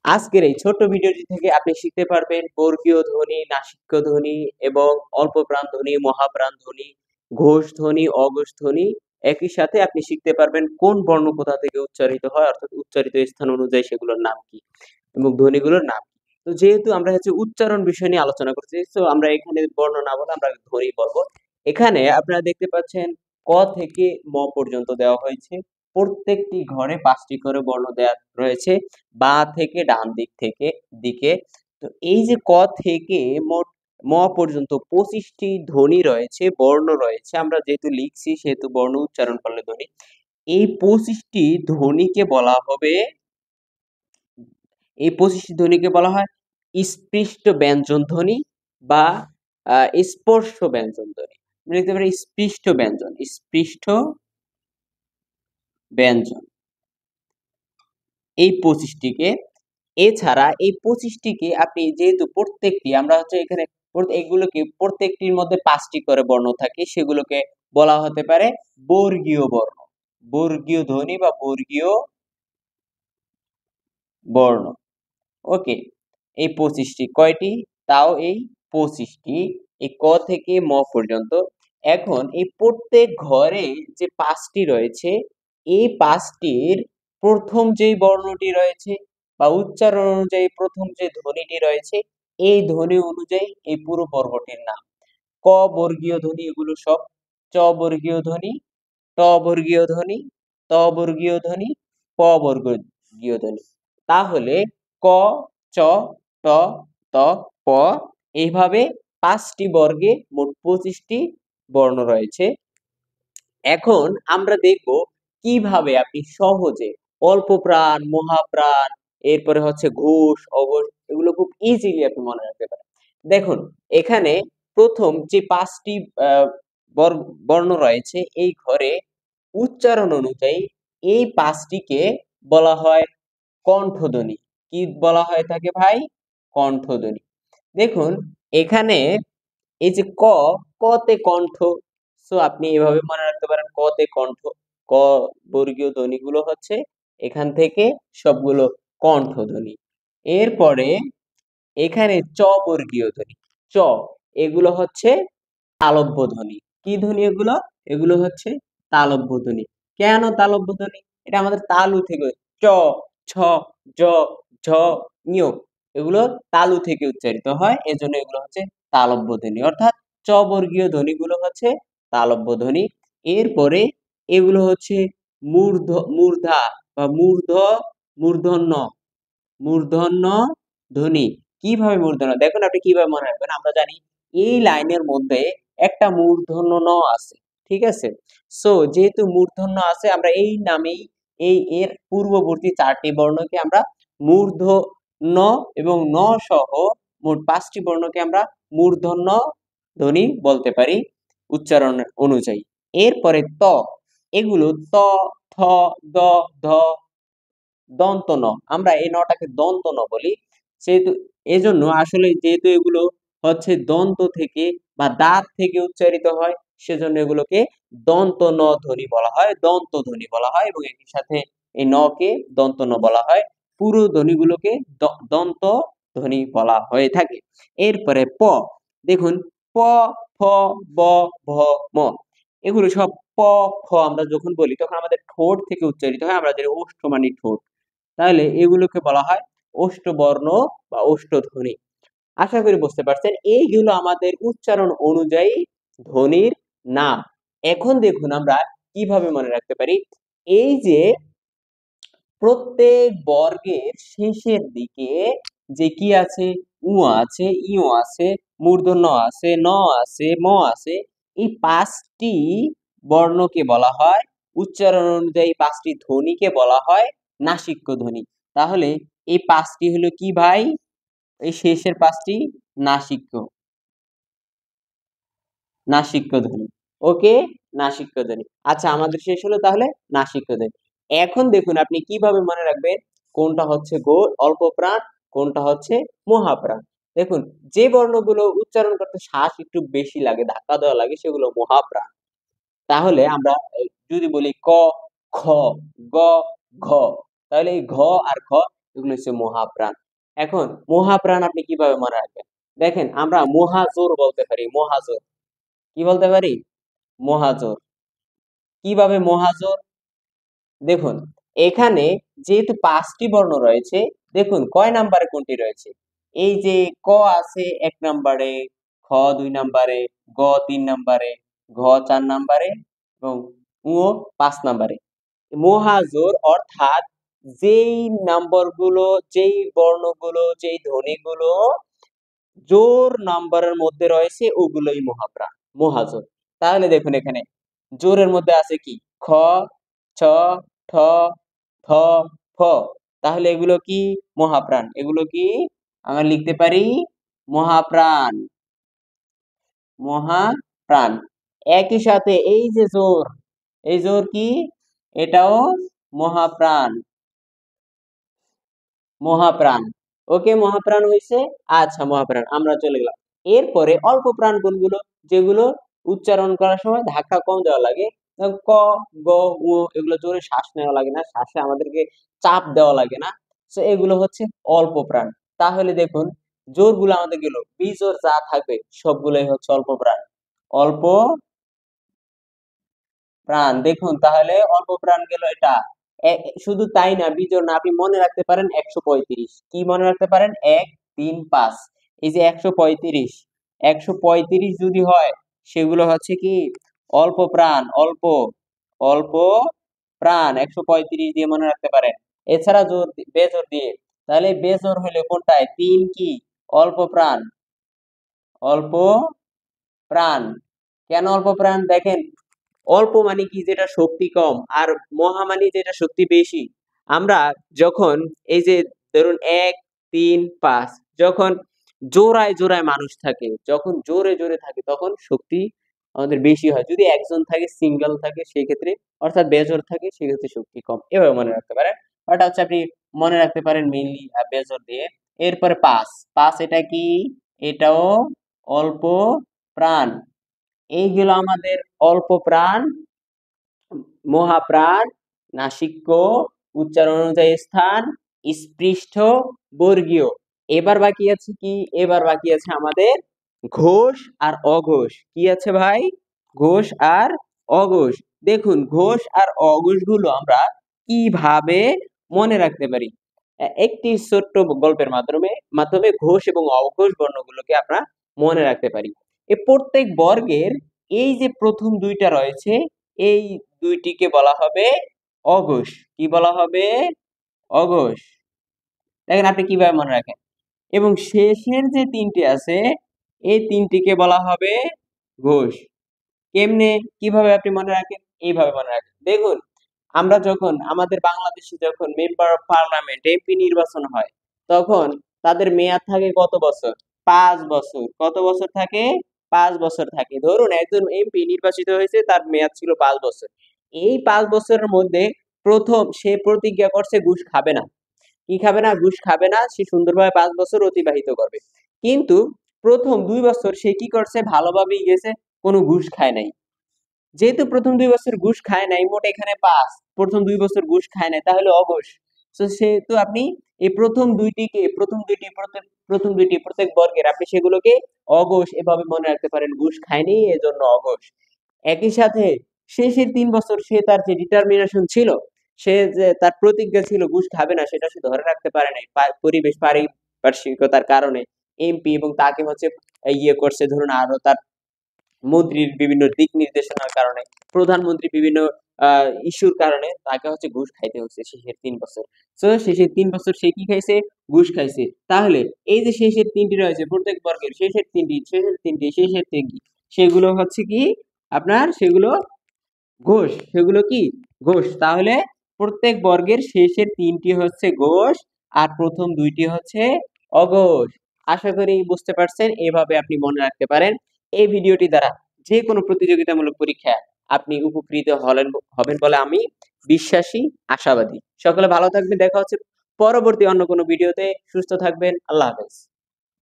আজকের এই ছোট্ট ভিডিওটি থেকে আপনি শিখতে পারবেন বর্গীয় ধ্বনি, নাসিক্য ধ্বনি এবং অল্পপ্রাণ ধ্বনি, মহাপ্রাণ ধ্বনি, ঘোষ ধ্বনি, অঘোষ ধ্বনি। একই সাথে আপনি শিখতে পারবেন কোন বর্ণ কোথা থেকে উচ্চারিত হয়, অর্থাৎ উচ্চারিত স্থান অনুযায়ী সেগুলোর নাম কি এবং ধ্বনিগুলোর নাম কি। তো যেহেতু আমরা উচ্চারণ বিষয় নিয়ে আলোচনা করছি, সো আমরা এখানে বর্ণ না বলে আমরা ধ্বনি বলবো। এখানে আপনারা দেখতে পাচ্ছেন ক থেকে ম পর্যন্ত দেওয়া হয়েছে। প্রত্যেকটি ঘরে ৫ টি করে বর্ণ দেয়া রয়েছে। বাঁ থেকে ডান দিকে। তো এই যে ক থেকে মোট ম পর্যন্ত ২৫ টি ধ্বনি রয়েছে, বর্ণ রয়েছে। আমরা যেহেতু লিখছি সেহেতু বর্ণ উচ্চারণ করলে ধ্বনি। এই ২৫ টি ধ্বনিকে বলা হবে এই ২৫ টি ধ্বনিকে বলা হয় স্পৃষ্ট ব্যঞ্জন ধ্বনি বা স্পর্শ ব্যঞ্জন ধ্বনি। আমরা লিখতে পারি স্পৃষ্ট ব্যঞ্জন। এই ২৫ টিকে। এছাড়া এই ২৫ টিকে আপনি যেহেতু প্রত্যেকটি আমরা এখানে এগুলোকে প্রত্যেকটির মধ্যে ৫ টি করে বর্ণ থাকে, সেগুলোকে বলা হতে পারে বর্গীয় বর্ণ। বর্গীয় ধ্বনি বা বর্গীয় বর্ণ। ওকে। এই ২৫ টি কয়টি? তাও এই ২৫ টি। এই ক থেকে ম পর্যন্ত। এখন এই প্রত্যেক ঘরে যে ৫ টি রয়েছে, এই ৫ টির ১ম যেই বর্ণটি রয়েছে বা উচ্চারণ অনুযায়ী ১ম যে ধ্বনিটি রয়েছে, এই ধ্বনি অনুযায়ী এই পুরো বর্গটির নাম। ক বর্গীয় ধ্বনি এগুলো সব। চ বর্গীয় ধ্বনি, ট বর্গীয় ধ্বনি, ত বর্গীয় ধ্বনি, প বর্গীয় ধ্বনি। তাহলে ক, চ, ট, ত, প এইভাবে ৫ টি বর্গে মোট ২৫ টি বর্ণ রয়েছে। এখন আমরা দেখব কিভাবে আপনি সহজে অল্প প্রাণ, মহাপ্রাণ, এরপরে ঘোষ, অঘোষ এগুলো খুব ইজিলি আপনি মনে রাখতে পারেন। দেখুন এখানে ১ম যে ৫ টি আ বর্ণ রয়েছে এই ঘরে উচ্চারণ অনুযায়ী এই ৫ টিকে বলা হয় কণ্ঠধ্বনি। কি বলা হয়ে থাকে ভাই? কণ্ঠধ্বনি। দেখুন এখানে এই যে ক, ক তে কণ্ঠ। সো আপনি এভাবে মনে রাখতে পারেন ক তে কণ্ঠ। ক বর্গীয় ধ্বনিগুলো এখান থেকে সবগুলো কণ্ঠধ্বনি। এরপরে এখানে চ বর্গীয় ধ্বনি। চ এগুলো তালব্য ধ্বনি। কি ধ্বনি এগুলো? এগুলো তালব্য ধ্বনি। কেন তালব্য ধ্বনি? এটা আমাদের তালু থেকে চ, ছ, জ, ঝ, ঞ এগুলো তালু থেকে উচ্চারিত হয়। এজন্য এগুলো তালব্য ধ্বনি। অর্থাৎ চ বর্গীয় ধ্বনিগুলো তালব্য ধ্বনি। এরপরে এগুলো মূর্ধা বা মূর্ধন্য মূর্ধন্য ধ্বনি। কিভাবে মূর্ধন্য? দেখুন আপনি কিভাবে মনে রাখবেন। আমরা জানি এই লাইনের মধ্যে একটা মূর্ধন্য ন আছে। ঠিক আছে? সো যেহেতু মূর্ধন্য আছে আমরা এই নামেই এর পূর্ববর্তী ৪ টি বর্ণকে আমরা মূর্ধন্য এবং ন সহ মোট ৫ টি বর্ণকে আমরা মূর্ধন্য ধ্বনি বলতে পারি উচ্চারণ অনুযায়ী। এরপরে ত এগুলো ত, থ, দ, ধ দন্ত ন। আমরা এই নটাকে দন্ত ন বলি। সেহেতু এজন্য আসলে যেহেতু এগুলো দন্ত থেকে বা দাঁত থেকে উচ্চারিত হয়, সেজন্য এগুলোকে দন্ত ন ধ্বনি বলা হয়, দন্ত ধ্বনি বলা হয় এবং একই সাথে এই ন কে দন্ত ন বলা হয়। পুরো ধ্বনিগুলোকে দন্ত ধ্বনি বলা হয়ে থাকে। এরপরে প দেখুন প, ফ, ব, ভ, ম এগুলো সব প, ফ আমরা যখন বলি তখন আমাদের ঠোঁট থেকে উচ্চারিত হয়। আমরা জানি ওষ্ঠ্যমানি ঠোঁট। তাহলে এগুলোকে বলা হয় ওষ্ঠবর্ণ বা ওষ্ঠধ্বনি। আশা করি বুঝতে পারছেন। এইগুলো আমাদের উচ্চারণ অনুযায়ী ধ্বনির নাম। এখন দেখুন আমরা কিভাবে মনে রাখতে পারি। এই যে প্রত্যেক বর্গের শেষের দিকে যে কি আছে? উ আছে, ইউ আছে, মূর্ধন্য আছে, ন আছে, ম আছে। এই ৫ টি বর্ণকে বলা হয় উচ্চারণ অনুযায়ী ৫ টি ধ্বনিকে বলা হয় নাসিক্য ধ্বনি। তাহলে এই ৫ টি হলো কি ভাই? এই শেষের ৫ টি নাসিক্য। নাসিক্য ধ্বনি। ওকে? নাসিক্য ধ্বনি। আচ্ছা আমাদের শেষ হলো তাহলে নাসিক্য ধ্বনি। এখন দেখুন আপনি কিভাবে মনে রাখবেন কোনটা অল্প প্রাণ, কোনটা মহাপ্রাণ। দেখুন যে বর্ণগুলো উচ্চারণ করতে শ্বাস একটু বেশি লাগে, ধাক্কা দেওয়া লাগে সেগুলো মহাপ্রাণ। তাহলে আমরা যদি বলি ক, খ, গ, ঘ তাহলে এই ঘ আর খ এগুলো হচ্ছে মহাপ্রাণ। এখন মহাপ্রাণ আপনি কিভাবে মনে রাখবেন? দেখেন আমরা মহাজোর বলতে পারি, মহাজোর। কি বলতে পারি? মহাজোর। কিভাবে মহাজোর? দেখুন, এখানে যেহেতু ৫ টি বর্ণ রয়েছে, দেখুন কয় নাম্বারে কোনটি রয়েছে? এই যে ক আছে ১ নাম্বারে, খ ২ নাম্বারে, গ ৩ নাম্বারে, ঘ ৪ নাম্বারে এবং ঙ ৫ নাম্বারে। মহাজোড় অর্থাৎ যেই নাম্বারগুলো, যেই বর্ণগুলো, যেই ধ্বনিগুলো জোড় নাম্বারের মধ্যে রয়েছে ওগুলোই মহাপ্রাণ, মহাজোড়। তাহলে দেখুন এখানে জোড়ের মধ্যে আছে কি? খ, ছ, ঠ, থ, ফ। তাহলে এগুলো কি? মহাপ্রাণ। এগুলো কি? আমরা লিখতে পারি মহাপ্রাণ, মহাপ্রাণ। একই সাথে এই যে জোড়, এই জোড় কি? এটাও মহাপ্রাণ, মহাপ্রাণ। ওকে, মহাপ্রাণ হইছে। আচ্ছা, মহাপ্রাণ আমরা চলে গেলাম। এরপরে অল্প প্রাণ কোনগুলো? যেগুলো উচ্চারণ করার সময় ধাক্কা কম দেওয়া লাগে। ক, গ, ঙ এগুলো জোরে শ্বাস নেওয়া লাগে না, শ্বাসে আমাদেরকে চাপ দেওয়া লাগে না। সো এগুলো হচ্ছে অল্প প্রাণ। তাহলে দেখুন জোরগুলো আমাদের গেল, বিজোড় যা থাকবে সবগুলোই হচ্ছে অল্প প্রাণ, অল্প প্রাণ। দেখুন তাহলে অল্প প্রাণ গেল এটা। শুধু তাই না, বিজোড় না, আপনি মনে রাখতে পারেন ১৩৫। কি মনে রাখতে পারেন? ১, ৩, ৫। এই যে ১৩৫, ১৩৫ যদি হয় সেগুলো হচ্ছে কি? অল্প প্রাণ, অল্প, অল্প প্রাণ ১৩৫ দিয়ে মনে রাখতে পারেন। এছাড়া জোর বেজোড় দিয়ে, তাহলে বেজোড় হলে কোনটায়? ৩ কি? অল্প প্রাণ, অল্প প্রাণ। কেন অল্প প্রাণ? দেখেন অল্প মানে কি? যেটা শক্তি কম, আর মহা মানে যেটা শক্তি বেশি। আমরা যখন এই যে ধরুন ১, ৩, ৫ যখন জোড়ায় জোড়ায় মানুষ থাকে, যখন জোরে জোরে থাকে তখন শক্তি আমাদের বেশি হয়। যদি একজন থাকে, সিঙ্গেল থাকে সেই ক্ষেত্রে, অর্থাৎ বেজোড় থাকে সেক্ষেত্রে শক্তি কম। এভাবে মনে রাখতে পারেন। ওটা হচ্ছে আপনি মনে রাখতে পারেন মেইনলি বেজোড় দিয়ে। এরপরে ৫, ৫ এটা কি? এটাও অল্প প্রাণ। এইগুলো আমাদের অল্প প্রাণ, মহাপ্রাণ, নাসিক্য, উচ্চারণ অনুযায়ী স্থান, স্পৃষ্ট, বর্গীয়। এবার বাকি আছে কি? এবার বাকি আছে আমাদের ঘোষ আর অঘোষ। কি আছে ভাই? ঘোষ আর অঘোষ। দেখুন ঘোষ আর অঘোষ গুলো আমরা কিভাবে মনে রাখতে পারি? একটি ছোট্ট গল্পের মাধ্যমে মাধ্যমে ঘোষ এবং অঘোষ বর্ণগুলোকে আমরা মনে রাখতে পারি। প্রত্যেক বর্গের এই যে প্রথম ২ টা রয়েছে, এই ২ টিকে বলা হবে অঘোষ। কি বলা হবে? অঘোষ। দেখেন আপনি কিভাবে মনে রাখেন। এবং শেষের যে ৩ টি আছে, এই ৩ টিকে বলা হবে ঘোষ। কেমনে? কিভাবে আপনি মনে রাখেন? এইভাবে মনে রাখেন। দেখুন আমরা যখন আমাদের বাংলাদেশে যখন মেম্বার অফ পার্লামেন্ট এমপি নির্বাচন হয়, তখন তাদের মেয়াদ থাকে কত বছর? ৫ বছর। কত বছর থাকে? ৫ বছর থাকে। ধরুন একজন এমপি নির্বাচিত হয়েছে, তার মেয়াদ ছিল ৫ বছর। এই ৫ বছরের মধ্যে ১ম সে প্রতিজ্ঞা করছে ঘুষ খাবে না। কি খাবে না? ঘুষ খাবে না। সে সুন্দরভাবে ৫ বছর অতিবাহিত করবে। কিন্তু ১ম ২ বছর সে কি করছে? ভালোভাবেই গেছে, কোনো ঘুষ খায় নাই। যেহেতু ১ম ২ বছর ঘুষ খায় নাই, মোট এখানে ৫। ১ম ২ বছর ঘুষ খায় নাই, তাহলে অঘোষ। সো সেহেতু আপনি এই ১ম ২ টিকে, ১ম ২ টি প্রথম ২ টি প্রত্যেক বর্গের আপনি সেগুলোকে অঘোষ এভাবে মনে রাখতে পারেন। ঘুষ খায়নি এজন্য অঘোষ। একই সাথে শেষের ৩ বছর সে তার যে ডিটারমিনেশন ছিল, সে যে তার প্রতিজ্ঞা ছিল ঘুষ খাবে না, সেটা সে ধরে রাখতে পারে নাই। পরিবেশ পারিপার্শ্বিকতার কারণে এমপি এবং তাকে হচ্ছে করছে, ধরুন আরো তার মন্ত্রীর বিভিন্ন দিক নির্দেশনার কারণে, প্রধানমন্ত্রী বিভিন্ন ইস্যুর কারণে তাকে হচ্ছে ঘুষ খাইতে হচ্ছে শেষের ৩ বছর। সো শেষের ৩ বছর সে কি খাইছে? ঘুষ খাইছে। তাহলে এই যে শেষের ৩ টি রয়েছে প্রত্যেক বর্গের, শেষের ৩ টি, শেষের ৩ টি, শেষের ৩ টি, সেগুলো হচ্ছে কি? আপনার সেগুলো ঘোষ। সেগুলো কি? ঘোষ। তাহলে প্রত্যেক বর্গের শেষের ৩ টি হচ্ছে ঘোষ আর প্রথম ২ টি হচ্ছে অঘোষ। আশা করি বুঝতে পারছেন। এভাবে আপনি মনে রাখতে পারেন। এই ভিডিওটি দ্বারা যেকোনো প্রতিযোগিতামূলক পরীক্ষায় আপনি উপকৃত হবেন বলে আমি বিশ্বাসী, আশাবাদী। সকলে ভালো থাকবেন। দেখা হচ্ছে পরবর্তী অন্য কোনো ভিডিওতে। সুস্থ থাকবেন। আল্লাহ হাফেজ।